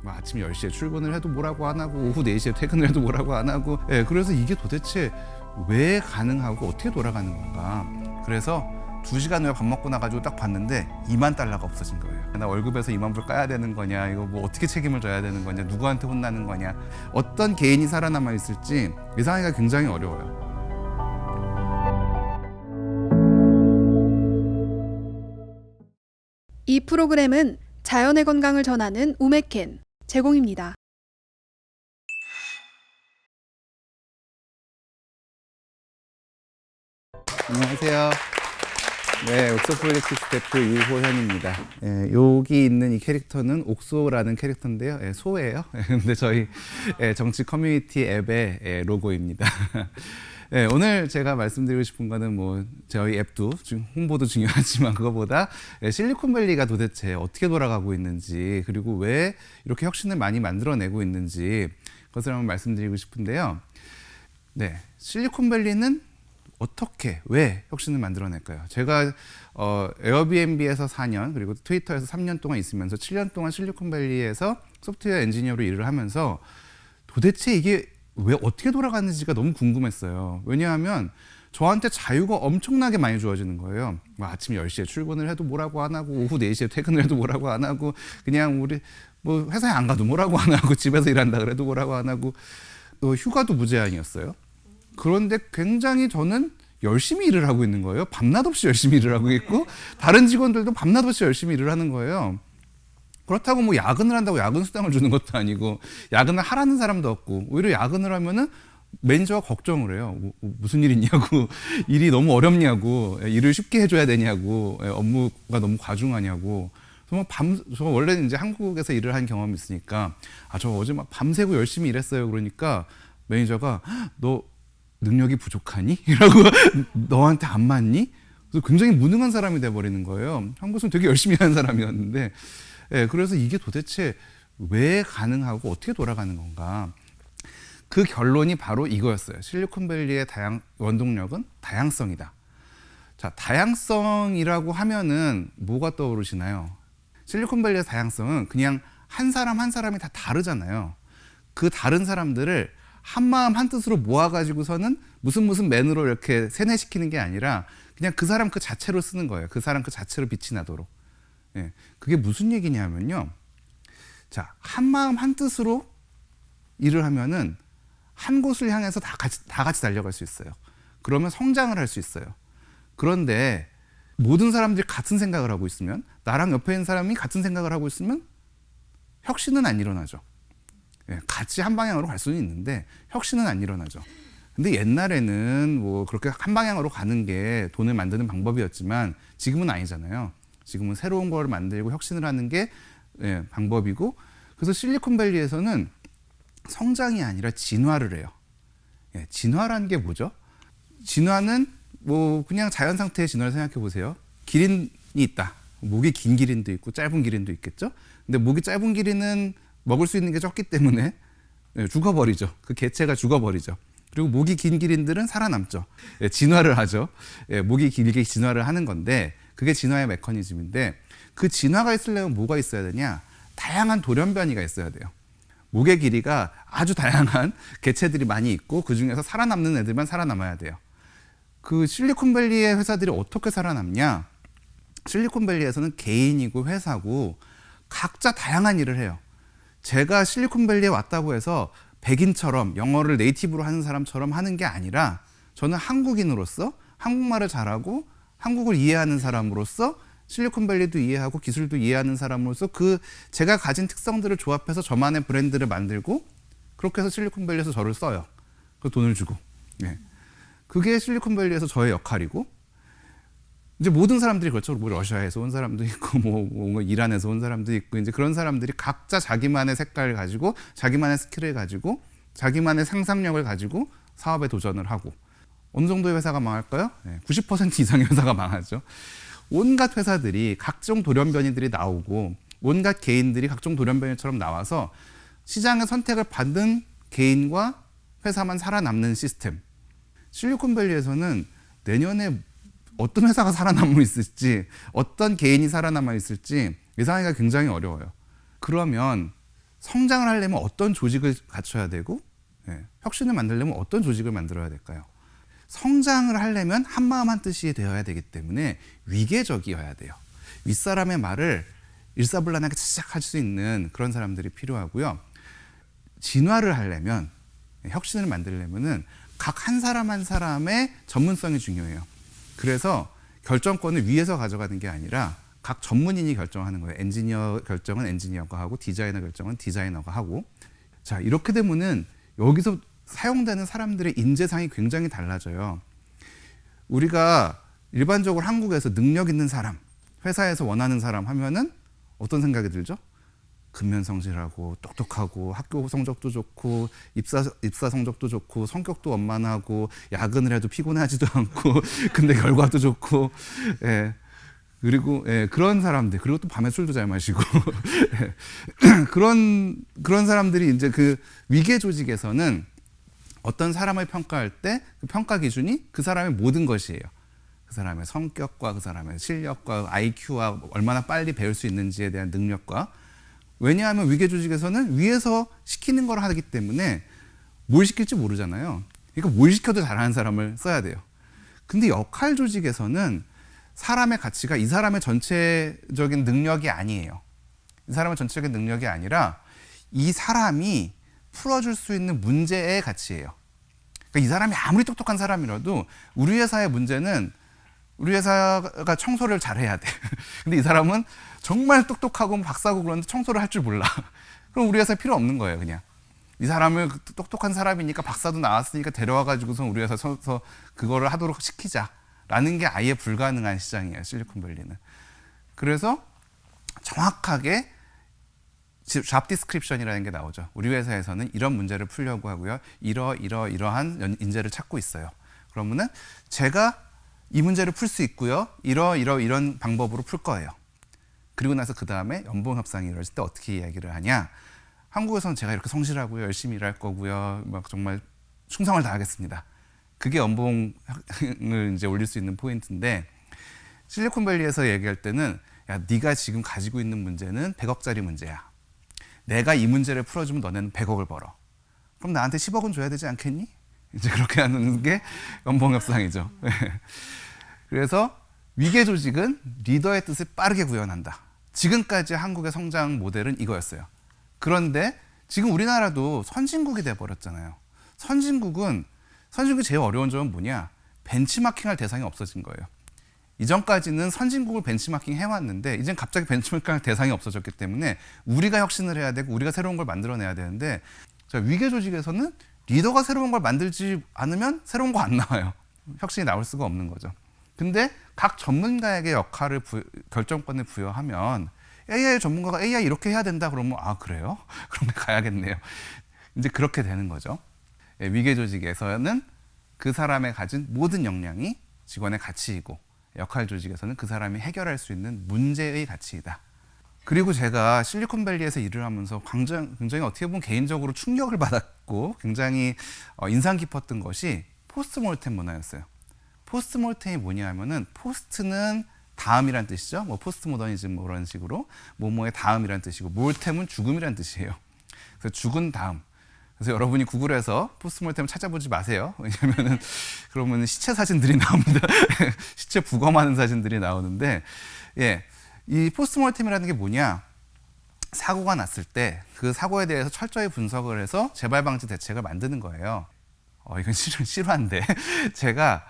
뭐 아침 10시에 출근을 해도 뭐라고 안 하고 오후 4시에 퇴근을 해도 뭐라고 안 하고 그래서 이게 도대체 왜 가능하고 어떻게 돌아가는 건가. 그래서 2시간 후에 밥 먹고 나가지고 딱 봤는데 $20,000가 없어진 거예요. 나 월급에서 20,000불 까야 되는 거냐, 이거 뭐 어떻게 책임을 져야 되는 거냐, 누구한테 혼나는 거냐, 어떤 개인이 살아남아 있을지 예상하기가 굉장히 어려워요. 이 프로그램은 자연의 건강을 전하는 우메켄 제공입니다. 안녕하세요. 네, 옥소 프로젝트 스태프 유호현입니다. 여기 있는 이 캐릭터는 옥소라는 캐릭터인데요. 소예요. 근데 저희 정치 커뮤니티 앱의 로고입니다. 오늘 제가 말씀드리고 싶은 거는 뭐 저희 앱도 홍보도 중요하지만 그거보다 실리콘밸리가 도대체 어떻게 돌아가고 있는지, 그리고 왜 이렇게 혁신을 많이 만들어내고 있는지 그것을 한번 말씀드리고 싶은데요. 네, 실리콘밸리는 어떻게, 왜 혁신을 만들어낼까요? 제가 에어비앤비에서 4년, 그리고 트위터에서 3년 동안 있으면서 7년 동안 실리콘밸리에서 소프트웨어 엔지니어로 일을 하면서 도대체 이게 왜 어떻게 돌아가는지가 너무 궁금했어요. 왜냐하면 저한테 자유가 엄청나게 많이 주어지는 거예요. 뭐 아침 10시에 출근을 해도 뭐라고 안 하고 오후 4시에 퇴근을 해도 뭐라고 안 하고, 그냥 우리 뭐 회사에 안 가도 뭐라고 안 하고, 집에서 일한다 그래도 뭐라고 안 하고, 또 휴가도 무제한이었어요. 그런데 굉장히 저는 열심히 일을 하고 있는 거예요. 밤낮 없이 열심히 일을 하고 있고, 다른 직원들도 밤낮 없이 열심히 일을 하는 거예요. 그렇다고 뭐 야근을 한다고 야근 수당을 주는 것도 아니고, 야근을 하라는 사람도 없고, 오히려 야근을 하면은 매니저가 걱정을 해요. 무슨 일 있냐고, 일이 너무 어렵냐고, 일을 쉽게 해줘야 되냐고, 업무가 너무 과중하냐고. 저 원래는 이제 한국에서 일을 한 경험이 있으니까, 저 어제 막 밤새고 열심히 일했어요. 그러니까 매니저가 너 능력이 부족하니? 이라고 너한테 안 맞니? 그래서 굉장히 무능한 사람이 돼버리는 거예요. 한국에서는 되게 열심히 하는 사람이었는데, 그래서 이게 도대체 왜 가능하고 어떻게 돌아가는 건가? 그 결론이 바로 이거였어요. 실리콘밸리의 원동력은 다양성이다. 자, 다양성이라고 하면은 뭐가 떠오르시나요? 실리콘밸리의 다양성은 그냥 한 사람 한 사람이 다 다르잖아요. 그 다른 사람들을 한 마음 한 뜻으로 모아가지고서는 무슨 맨으로 이렇게 세뇌시키는 게 아니라 그냥 그 사람 그 자체로 쓰는 거예요. 그 사람 그 자체로 빛이 나도록. 그게 무슨 얘기냐면요. 자, 한 마음 한 뜻으로 일을 하면은 한 곳을 향해서 다 같이 달려갈 수 있어요. 그러면 성장을 할 수 있어요. 그런데 모든 사람들이 같은 생각을 하고 있으면, 나랑 옆에 있는 사람이 같은 생각을 하고 있으면 혁신은 안 일어나죠. 같이 한 방향으로 갈 수는 있는데 혁신은 안 일어나죠. 근데 옛날에는 뭐 그렇게 한 방향으로 가는 게 돈을 만드는 방법이었지만 지금은 아니잖아요. 지금은 새로운 걸 만들고 혁신을 하는 게 방법이고, 그래서 실리콘밸리에서는 성장이 아니라 진화를 해요. 진화라는 게 뭐죠? 진화는 뭐 그냥 자연 상태의 진화를 생각해 보세요. 기린이 있다. 목이 긴 기린도 있고 짧은 기린도 있겠죠. 근데 목이 짧은 기린은 먹을 수 있는 게 적기 때문에 죽어버리죠. 그 개체가 죽어버리죠. 그리고 목이 긴 기린들은 살아남죠. 진화를 하죠. 목이 길게 진화를 하는 건데, 그게 진화의 메커니즘인데, 그 진화가 있으려면 뭐가 있어야 되냐? 다양한 돌연변이가 있어야 돼요. 목의 길이가 아주 다양한 개체들이 많이 있고, 그 중에서 살아남는 애들만 살아남아야 돼요. 그 실리콘밸리의 회사들이 어떻게 살아남냐? 실리콘밸리에서는 개인이고 회사고 각자 다양한 일을 해요. 제가 실리콘밸리에 왔다고 해서 백인처럼 영어를 네이티브로 하는 사람처럼 하는 게 아니라, 저는 한국인으로서 한국말을 잘하고 한국을 이해하는 사람으로서 실리콘밸리도 이해하고 기술도 이해하는 사람으로서 그 제가 가진 특성들을 조합해서 저만의 브랜드를 만들고, 그렇게 해서 실리콘밸리에서 저를 써요. 그 돈을 주고. 그게 실리콘밸리에서 저의 역할이고, 이제 모든 사람들이 그렇죠. 뭐 러시아에서 온 사람도 있고, 뭐 이란에서 온 사람도 있고, 이제 그런 사람들이 각자 자기만의 색깔을 가지고, 자기만의 스킬을 가지고, 자기만의 상상력을 가지고 사업에 도전을 하고. 어느 정도의 회사가 망할까요? 90% 이상의 회사가 망하죠. 온갖 회사들이 각종 돌연변이들이 나오고, 온갖 개인들이 각종 돌연변이처럼 나와서 시장의 선택을 받는 개인과 회사만 살아남는 시스템. 실리콘밸리에서는 내년에 어떤 회사가 살아남아 있을지, 어떤 개인이 살아남아 있을지 예상하기가 굉장히 어려워요. 그러면 성장을 하려면 어떤 조직을 갖춰야 되고 혁신을 만들려면 어떤 조직을 만들어야 될까요? 성장을 하려면 한마음 한뜻이 되어야 되기 때문에 위계적이어야 돼요. 윗사람의 말을 일사불란하게 시작할 수 있는 그런 사람들이 필요하고요. 진화를 하려면, 혁신을 만들려면은 각 한 사람 한 사람의 전문성이 중요해요. 그래서 결정권을 위에서 가져가는 게 아니라 각 전문인이 결정하는 거예요. 엔지니어 결정은 엔지니어가 하고 디자이너 결정은 디자이너가 하고. 자, 이렇게 되면은 여기서 사용되는 사람들의 인재상이 굉장히 달라져요. 우리가 일반적으로 한국에서 능력 있는 사람, 회사에서 원하는 사람 하면은 어떤 생각이 들죠? 근면성실하고 똑똑하고 학교 성적도 좋고 입사 성적도 좋고 성격도 원만하고 야근을 해도 피곤하지도 않고 근데 결과도 좋고 그리고 그런 사람들, 그리고 또 밤에 술도 잘 마시고 그런 사람들이 이제 그 위계 조직에서는 어떤 사람을 평가할 때 그 평가 기준이 그 사람의 모든 것이에요. 그 사람의 성격과 그 사람의 실력과 IQ와 얼마나 빨리 배울 수 있는지에 대한 능력과. 왜냐하면 위계 조직에서는 위에서 시키는 걸 하기 때문에 뭘 시킬지 모르잖아요. 그러니까 뭘 시켜도 잘하는 사람을 써야 돼요. 근데 역할 조직에서는 사람의 가치가 이 사람의 전체적인 능력이 아니에요. 이 사람의 전체적인 능력이 아니라 이 사람이 풀어줄 수 있는 문제의 가치예요. 그러니까 이 사람이 아무리 똑똑한 사람이라도 우리 회사의 문제는 우리 회사가 청소를 잘해야 돼. 근데 이 사람은 정말 똑똑하고 박사고 그런데 청소를 할 줄 몰라. 그럼 우리 회사에 필요 없는 거예요, 그냥. 이 사람을 똑똑한 사람이니까 박사도 나왔으니까 데려와가지고서 우리 회사에서 그거를 하도록 시키자라는 게 아예 불가능한 시장이에요, 실리콘밸리는. 그래서 정확하게 잡 디스크립션이라는 게 나오죠. 우리 회사에서는 이런 문제를 풀려고 하고요. 이러한 인재를 찾고 있어요. 그러면은 제가 이 문제를 풀 수 있고요. 이런 방법으로 풀 거예요. 그리고 나서 그 다음에 연봉 협상이 이루어질 때 어떻게 이야기를 하냐. 한국에서는 제가 이렇게 성실하고요. 열심히 일할 거고요. 막 정말 충성을 다하겠습니다. 그게 연봉을 이제 올릴 수 있는 포인트인데 실리콘밸리에서 얘기할 때는 야, 네가 지금 가지고 있는 문제는 100억짜리 문제야. 내가 이 문제를 풀어주면 너네는 100억을 벌어. 그럼 나한테 10억은 줘야 되지 않겠니? 이제 그렇게 하는 게 연봉 협상이죠. 그래서 위계 조직은 리더의 뜻을 빠르게 구현한다. 지금까지 한국의 성장 모델은 이거였어요. 그런데 지금 우리나라도 선진국이 돼버렸잖아요. 선진국이 제일 어려운 점은 뭐냐? 벤치마킹할 대상이 없어진 거예요. 이전까지는 선진국을 벤치마킹 해왔는데 이젠 갑자기 벤치마킹할 대상이 없어졌기 때문에 우리가 혁신을 해야 되고 우리가 새로운 걸 만들어내야 되는데 자, 위계 조직에서는 리더가 새로운 걸 만들지 않으면 새로운 거 안 나와요. 혁신이 나올 수가 없는 거죠. 근데 각 전문가에게 역할을 결정권을 부여하면 AI 전문가가 AI 이렇게 해야 된다 그러면 아 그래요? 그러면 가야겠네요. 이제 그렇게 되는 거죠. 위계 조직에서는 그 사람의 가진 모든 역량이 직원의 가치이고 역할 조직에서는 그 사람이 해결할 수 있는 문제의 가치이다. 그리고 제가 실리콘밸리에서 일을 하면서 굉장히 어떻게 보면 개인적으로 충격을 받았고 굉장히 인상 깊었던 것이 포스트몰템 문화였어요. 포스트몰템이 뭐냐 하면은 포스트는 다음이란 뜻이죠. 뭐 포스트모더니즘 뭐 그런 식으로 뭐뭐의 다음이란 뜻이고 몰템은 죽음이란 뜻이에요. 그래서 죽은 다음. 그래서 여러분이 구글에서 포스트몰템을 찾아보지 마세요. 왜냐면은 그러면 시체 사진들이 나옵니다. 시체 부검하는 사진들이 나오는데 이 포스트몰템이라는 게 뭐냐? 사고가 났을 때 그 사고에 대해서 철저히 분석을 해서 재발 방지 대책을 만드는 거예요. 이건 실화인데 제가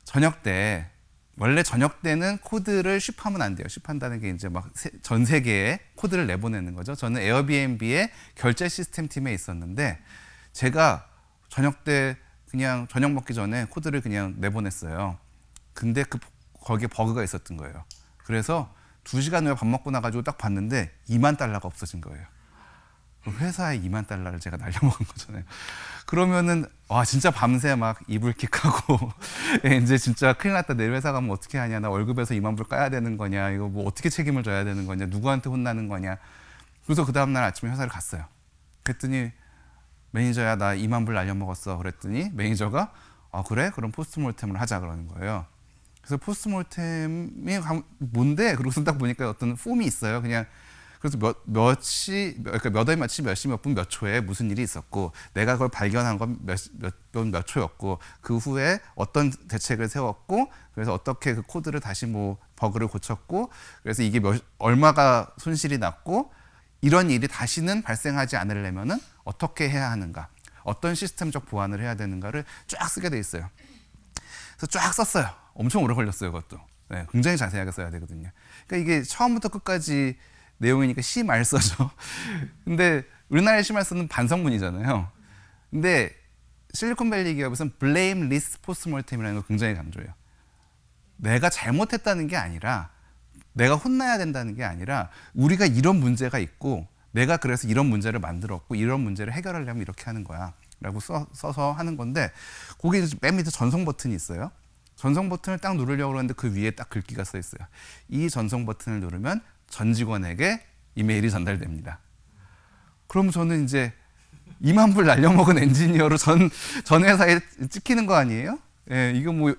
저녁 때 원래 저녁 때는 코드를 쉽하면 안 돼요. 쉽한다는 게 이제 막 전 세계에 코드를 내보내는 거죠. 저는 에어비앤비의 결제 시스템 팀에 있었는데 제가 저녁 때 그냥 저녁 먹기 전에 코드를 그냥 내보냈어요. 근데 거기에 버그가 있었던 거예요. 그래서 2시간 후에 밥 먹고 나가지고 딱 봤는데 $20,000가 없어진 거예요. 회사에 $20,000를 제가 날려먹은 거잖아요. 그러면은 와 진짜 밤새 막 이불킥하고 이제 진짜 큰일 났다. 내일 회사 가면 어떻게 하냐. 나 월급에서 20,000불 까야 되는 거냐. 이거 뭐 어떻게 책임을 져야 되는 거냐. 누구한테 혼나는 거냐. 그래서 그 다음날 아침에 회사를 갔어요. 그랬더니 매니저야 나 20,000불 날려먹었어. 그랬더니 매니저가 그래? 그럼 포스트몰템을 하자 그러는 거예요. 그래서 포스트몰템이 뭔데? 그러고서 딱 보니까 어떤 폼이 있어요. 그냥 그래서 그러니까 몇 월 며칠 몇 시 몇 분 몇 초에 무슨 일이 있었고 내가 그걸 발견한 건 몇 초였고 그 후에 어떤 대책을 세웠고 그래서 어떻게 그 코드를 다시 뭐 버그를 고쳤고 그래서 이게 얼마가 손실이 났고 이런 일이 다시는 발생하지 않으려면은 어떻게 해야 하는가 어떤 시스템적 보완을 해야 되는가를 쫙 쓰게 돼 있어요. 그래서 쫙 썼어요. 엄청 오래 걸렸어요, 그것도. 네, 굉장히 자세하게 써야 되거든요. 그러니까 이게 처음부터 끝까지 내용이니까 시 말 써죠. 근데 우리나라의 시 말 쓰는 반성문이잖아요. 근데 실리콘밸리 기업에서는 blameless postmortem이라는 걸 굉장히 강조해요. 내가 잘못했다는 게 아니라 내가 혼나야 된다는 게 아니라 우리가 이런 문제가 있고 내가 그래서 이런 문제를 만들었고 이런 문제를 해결하려면 이렇게 하는 거야 라고 써서 하는 건데 거기 맨 밑에 전송 버튼이 있어요. 전송 버튼을 딱 누르려고 그러는데 그 위에 딱 글귀가 써 있어요. 이 전송 버튼을 누르면 전 직원에게 이메일이 전달됩니다. 그럼 저는 이제 2만 불 날려먹은 엔지니어로 전 회사에 찍히는 거 아니에요? 예, 이거 뭐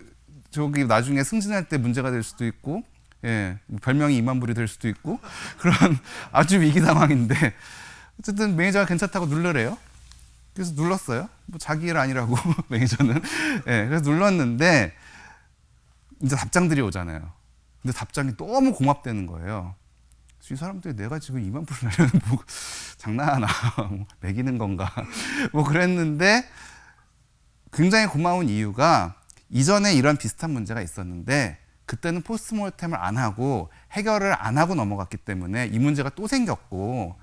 저기 나중에 승진할 때 문제가 될 수도 있고 예, 별명이 2만 불이 될 수도 있고 그런 아주 위기 상황인데 어쨌든 매니저가 괜찮다고 누르래요. 그래서 눌렀어요. 뭐 자기 일 아니라고 매니저는. 예, 그래서 눌렀는데 이제 답장들이 오잖아요. 근데 답장이 너무 공합되는 거예요. 이 사람들이 내가 지금 2만 불을 내려는 뭐 장난하나 뭐 매기는 건가 뭐 그랬는데 굉장히 고마운 이유가 이전에 이런 비슷한 문제가 있었는데 그때는 포스트모템을 안 하고 해결을 안 하고 넘어갔기 때문에 이 문제가 또 생겼고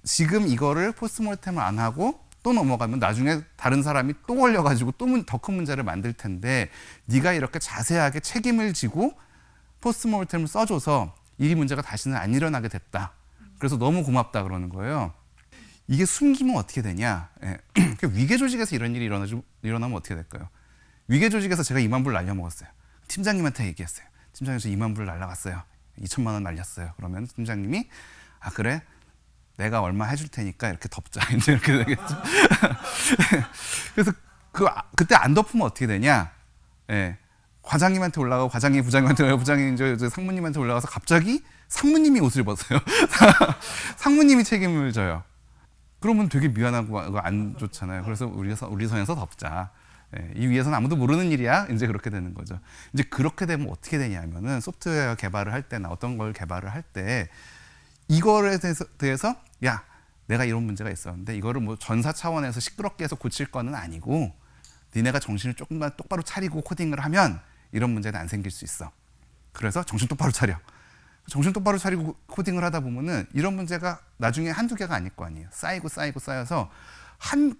지금 이거를 포스트모템을 안 하고 또 넘어가면 나중에 다른 사람이 또 걸려가지고 또 더 큰 문제를 만들 텐데 네가 이렇게 자세하게 책임을 지고 포스트모템을 써줘서 이 문제가 다시는 안 일어나게 됐다. 그래서 너무 고맙다 그러는 거예요. 이게 숨기면 어떻게 되냐? 예. 위계 조직에서 이런 일이 일어나면 어떻게 될까요? 위계 조직에서 제가 2만 불 날려먹었어요. 팀장님한테 얘기했어요. 팀장님 저 2만 불 날라갔어요. 2천만 원 날렸어요. 그러면 팀장님이 아 그래? 내가 얼마 해줄 테니까 이렇게 덮자. 이제 이렇게 되겠죠. 그래서 그때 안 덮으면 어떻게 되냐? 예. 과장님한테 올라가고 과장님 부장님한테 올라가고 부장님 이제 상무님한테 올라가서 갑자기 상무님이 옷을 벗어요. 상무님이 책임을 져요. 그러면 되게 미안하고 안 좋잖아요. 그래서 우리 선에서 덮자. 예, 이 위에서는 아무도 모르는 일이야. 이제 그렇게 되는 거죠. 이제 그렇게 되면 어떻게 되냐면은 소프트웨어 개발을 할 때나 어떤 걸 개발을 할 때 이거에 대해서 야 내가 이런 문제가 있었는데 이거를 뭐 전사 차원에서 시끄럽게 해서 고칠 거는 아니고 니네가 정신을 조금만 똑바로 차리고 코딩을 하면 이런 문제는 안 생길 수 있어. 그래서 정신 똑바로 차려. 정신 똑바로 차리고 코딩을 하다 보면은 이런 문제가 나중에 한두 개가 아닐 거 아니에요. 쌓여서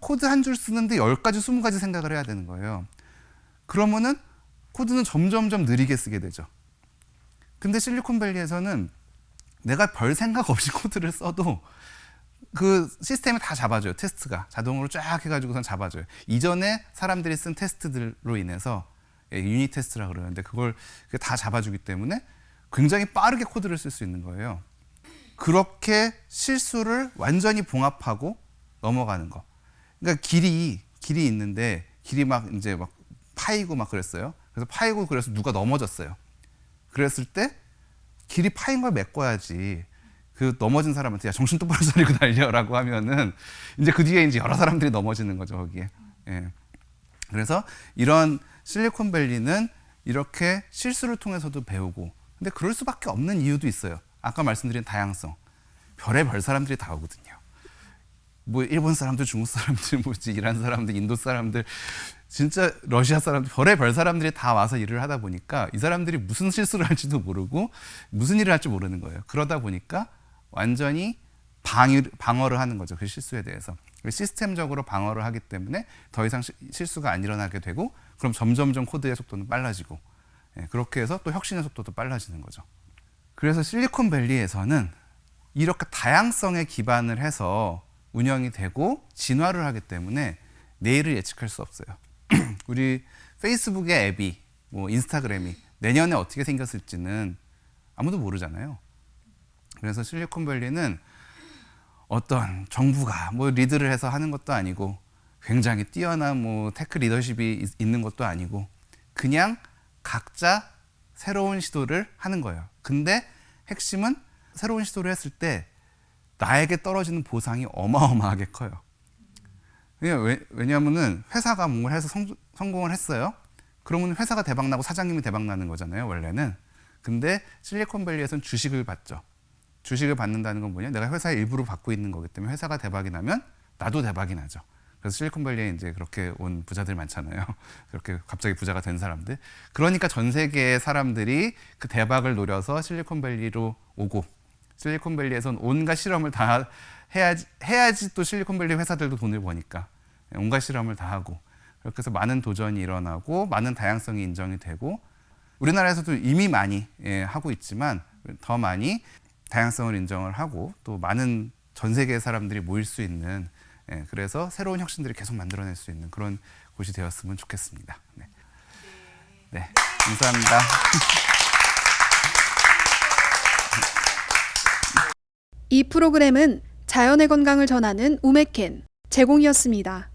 코드 한 줄 쓰는데 10가지, 20가지 생각을 해야 되는 거예요. 그러면은 코드는 점점점 느리게 쓰게 되죠. 근데 실리콘밸리에서는 내가 별 생각 없이 코드를 써도 그 시스템이 다 잡아줘요. 테스트가 자동으로 쫙 해가지고선 잡아줘요. 이전에 사람들이 쓴 테스트들로 인해서 유닛 테스트라 그러는데 그걸 다 잡아주기 때문에 굉장히 빠르게 코드를 쓸 수 있는 거예요. 그렇게 실수를 완전히 봉합하고 넘어가는 거. 그러니까 길이 있는데 길이 막 이제 막 파이고 막 그랬어요. 그래서 파이고 그래서 누가 넘어졌어요. 그랬을 때 길이 파인 걸 메꿔야지. 그 넘어진 사람한테 야 정신 똑바로 차리고 달려라고 하면은 이제 그 뒤에 이제 여러 사람들이 넘어지는 거죠 거기에. 예. 그래서 이런 실리콘밸리는 이렇게 실수를 통해서도 배우고, 근데 그럴 수밖에 없는 이유도 있어요. 아까 말씀드린 다양성. 별의별 사람들이 다 오거든요. 뭐 일본 사람들, 중국 사람들, 뭐지 이란 사람들, 인도 사람들, 진짜 러시아 사람들, 별의별 사람들이 다 와서 일을 하다 보니까 이 사람들이 무슨 실수를 할지도 모르고 무슨 일을 할지 모르는 거예요. 그러다 보니까 완전히 방어를 하는 거죠. 그 실수에 대해서. 시스템적으로 방어를 하기 때문에 더 이상 실수가 안 일어나게 되고, 그럼 점점점 코드의 속도는 빨라지고, 그렇게 해서 또 혁신의 속도도 빨라지는 거죠. 그래서 실리콘밸리에서는 이렇게 다양성에 기반을 해서 운영이 되고 진화를 하기 때문에 내일을 예측할 수 없어요. 우리 페이스북의 앱이, 뭐 인스타그램이 내년에 어떻게 생겼을지는 아무도 모르잖아요. 그래서 실리콘밸리는 어떤 정부가 뭐 리드를 해서 하는 것도 아니고, 굉장히 뛰어난 뭐 테크 리더십이 있는 것도 아니고, 그냥 각자 새로운 시도를 하는 거예요. 근데 핵심은 새로운 시도를 했을 때 나에게 떨어지는 보상이 어마어마하게 커요. 왜냐하면은 회사가 뭔가 해서 성공을 했어요. 그러면 회사가 대박나고 사장님이 대박나는 거잖아요, 원래는. 근데 실리콘밸리에서는 주식을 받죠. 주식을 받는다는 건 뭐냐? 내가 회사의 일부를 받고 있는 거기 때문에 회사가 대박이 나면 나도 대박이 나죠. 그래서 실리콘밸리에 이제 그렇게 온 부자들 많잖아요. 그렇게 갑자기 부자가 된 사람들. 그러니까 전 세계의 사람들이 그 대박을 노려서 실리콘밸리로 오고, 실리콘밸리에선 온갖 실험을 다 해야지 또 실리콘밸리 회사들도 돈을 버니까 온갖 실험을 다 하고, 그렇게 해서 많은 도전이 일어나고 많은 다양성이 인정이 되고, 우리나라에서도 이미 많이 하고 있지만 더 많이 다양성을 인정을 하고 또 많은 전 세계의 사람들이 모일 수 있는, 그래서 새로운 혁신들을 계속 만들어낼 수 있는 그런 곳이 되었으면 좋겠습니다. 네, 감사합니다. 이 프로그램은 자연의 건강을 전하는 우메켄 제공이었습니다.